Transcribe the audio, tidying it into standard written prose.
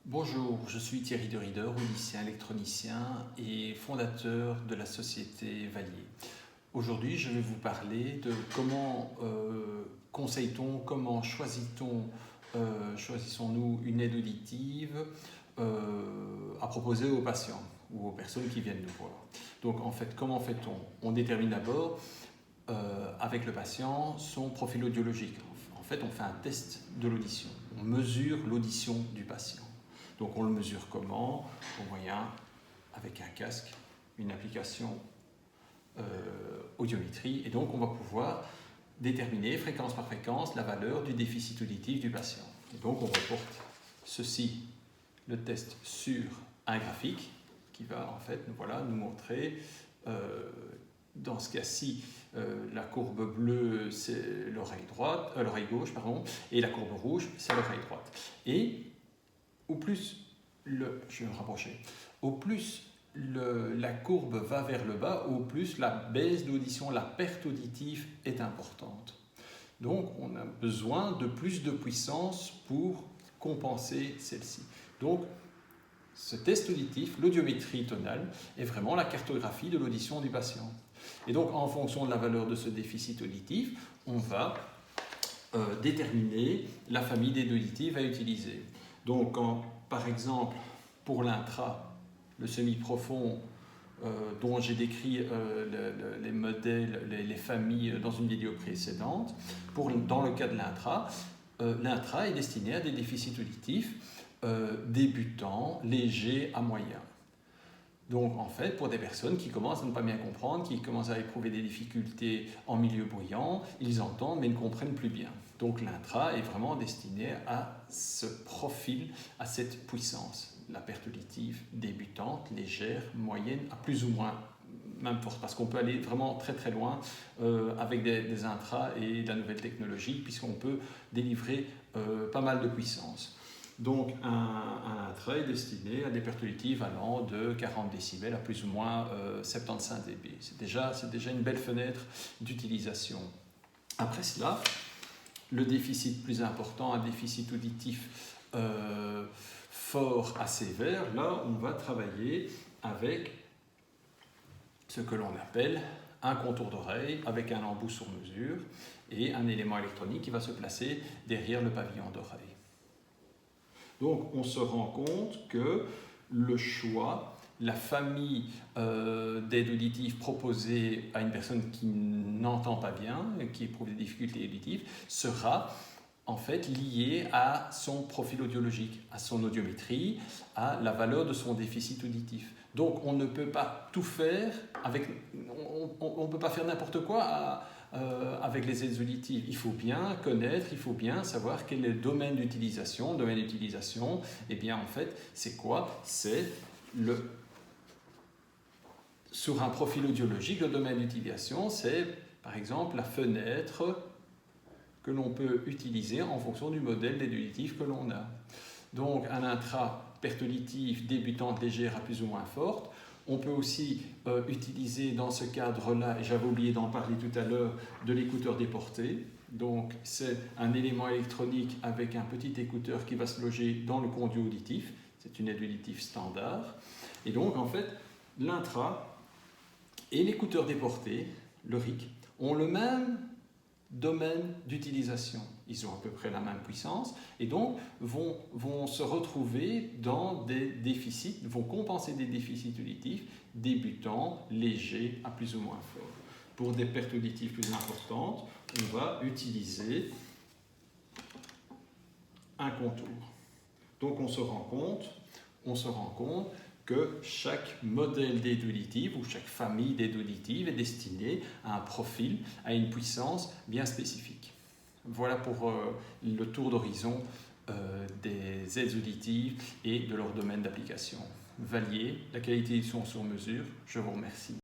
Bonjour, je suis Thierry de Rieder, audicien électronicien et fondateur de la société Valier. Aujourd'hui, je vais vous parler de comment conseille-t-on, comment choisissons-nous une aide auditive à proposer aux patients ou aux personnes qui viennent nous voir. Donc en fait, comment fait-on? On détermine d'abord avec le patient son profil audiologique. En fait, on fait un test de l'audition. On mesure l'audition du patient. Donc on le mesure comment? Au moyen, avec un casque, une application audiométrie, et donc on va pouvoir déterminer fréquence par fréquence la valeur du déficit auditif du patient. Et donc on reporte ceci, le test, sur un graphique qui va en fait nous montrer dans ce cas-ci, la courbe bleue, c'est l'oreille gauche, et la courbe rouge, c'est l'oreille droite. Et au plus, je vais me rapprocher, au plus la courbe va vers le bas, au plus la baisse d'audition, la perte auditive est importante. Donc, on a besoin de plus de puissance pour compenser celle-ci. Donc, ce test auditif, l'audiométrie tonale, est vraiment la cartographie de l'audition du patient. Et donc, en fonction de la valeur de ce déficit auditif, on va déterminer la famille d'aides auditives à utiliser. Donc, par exemple, pour l'intra, le semi-profond, dont j'ai décrit les modèles, les familles dans une vidéo précédente, dans le cas de l'intra, l'intra est destiné à des déficits auditifs débutants, légers à moyens. Donc, en fait, pour des personnes qui commencent à ne pas bien comprendre, qui commencent à éprouver des difficultés en milieu bruyant, ils entendent mais ne comprennent plus bien. Donc, l'intra est vraiment destiné à ce profil, à cette puissance. La perte auditive débutante, légère, moyenne, à plus ou moins même force, parce qu'on peut aller vraiment très très loin avec des intras et de la nouvelle technologie, puisqu'on peut délivrer pas mal de puissance. Donc un intra est destiné à des pertes auditives allant de 40 décibels à plus ou moins 75 dB. C'est déjà une belle fenêtre d'utilisation. Après cela, le déficit plus important, un déficit auditif fort à sévère, là on va travailler avec ce que l'on appelle un contour d'oreille avec un embout sur mesure et un élément électronique qui va se placer derrière le pavillon d'oreille. Donc on se rend compte que le choix, la famille d'aides auditives proposées à une personne qui n'entend pas bien, qui éprouve des difficultés auditives, sera en fait liée à son profil audiologique, à son audiométrie, à la valeur de son déficit auditif. Donc on ne peut pas tout faire, on ne peut pas faire n'importe quoi avec les aides auditives. Il faut bien connaître, il faut bien savoir quel est le domaine d'utilisation. Le domaine d'utilisation, eh bien en fait, c'est quoi? C'est sur un profil audiologique, le domaine d'utilisation, c'est par exemple la fenêtre que l'on peut utiliser en fonction du modèle d'aide auditive que l'on a. Donc un intra, perte auditive débutante légère à plus ou moins forte. On peut aussi utiliser dans ce cadre-là, et j'avais oublié d'en parler tout à l'heure, de l'écouteur déporté. Donc c'est un élément électronique avec un petit écouteur qui va se loger dans le conduit auditif. C'est une aide auditive standard. Et donc en fait, l'intra et l'écouteur déporté, le RIC, ont le même domaine d'utilisation. Ils ont à peu près la même puissance et donc vont se retrouver dans des déficits, vont compenser des déficits auditifs débutants, légers à plus ou moins forts. Pour des pertes auditives plus importantes, on va utiliser un contour. Donc on se rend compte que chaque modèle d'aide auditive ou chaque famille d'aide auditive est destinée à un profil, à une puissance bien spécifique. Voilà pour le tour d'horizon des aides auditives et de leur domaine d'application. Valier, la qualité du son sur mesure, je vous remercie.